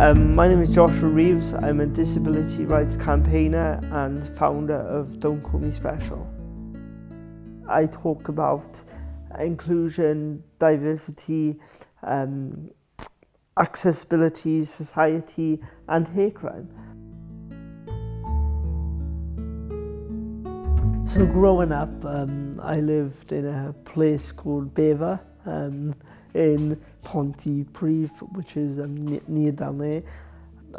My name is Joshua Reeves. I'm a disability rights campaigner and founder of Don't Call Me Special. I talk about inclusion, diversity, accessibility, society and hate crime. So growing up, I lived in a place called Bever in Pontypridd, which is near down there.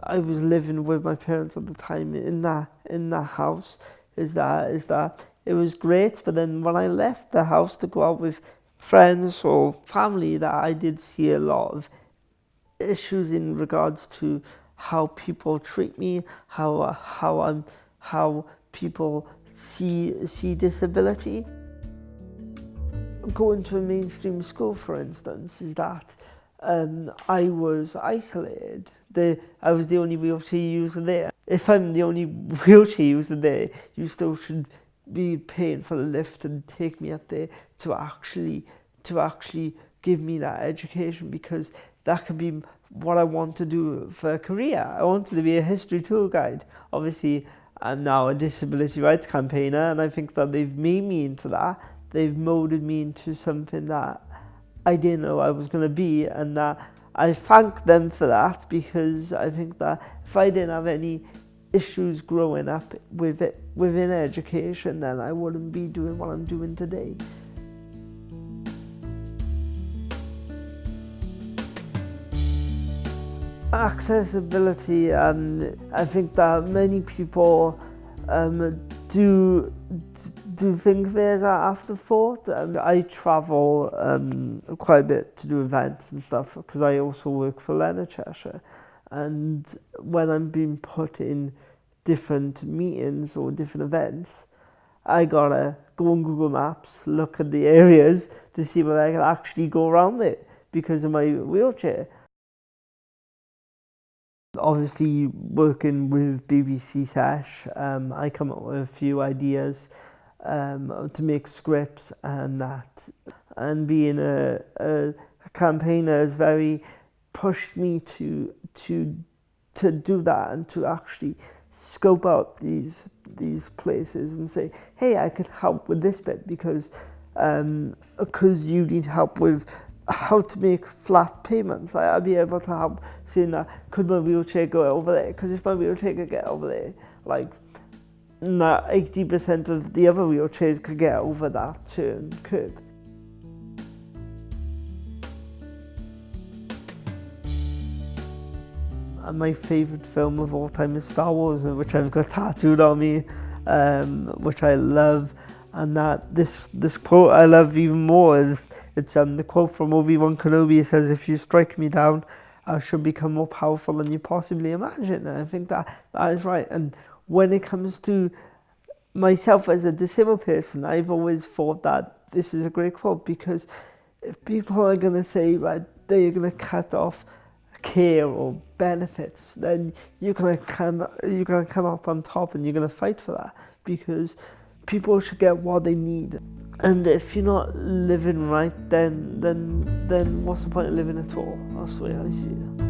I was living with my parents at the time in that house. Is that it was great, but then when I left the house to go out with friends or family, that I did see a lot of issues in regards to how people treat me, how people see disability. Going to a mainstream school, for instance, is that I was isolated. I was the only wheelchair user there. If I'm the only wheelchair user there, you still should be paying for the lift and take me up there to actually give me that education, because that could be what I want to do for a career. I wanted to be a history tour guide. Obviously, I'm now a disability rights campaigner, and I think that they've made me into that. They've molded me into something that I didn't know I was going to be, and that I thank them for that, because I think that if I didn't have any issues growing up within education, then I wouldn't be doing what I'm doing today. Accessibility, I think that many people do think there's an afterthought. I travel quite a bit to do events and stuff, because I also work for Leonard Cheshire, and when I'm being put in different meetings or different events, I gotta go on Google Maps, look at the areas to see whether I can actually go around it because of my wheelchair. Obviously, working with BBC Sesh, I come up with a few ideas to make scripts and that. And being a campaigner has very pushed me to do that, and to actually scope out these places and say, hey, I could help with this bit, because you need help with how to make flat payments. I'll be able to help saying that, could my wheelchair go over there? Because if my wheelchair could get over there, like 80% of the other wheelchairs could get over that certain curb. And my favourite film of all time is Star Wars, which I've got tattooed on me, which I love. And that this quote I love even more. It's the quote from Obi-Wan Kenobi. It says, "If you strike me down, I shall become more powerful than you possibly imagine." And I think that is right. And when it comes to myself as a disabled person, I've always thought that this is a great quote, because if people are going to say, right, they're going to cut off care or benefits, then you're going to come up on top, and you're going to fight for that, because people should get what they need. And if you're not living right, then what's the point of living at all? That's the way I see it.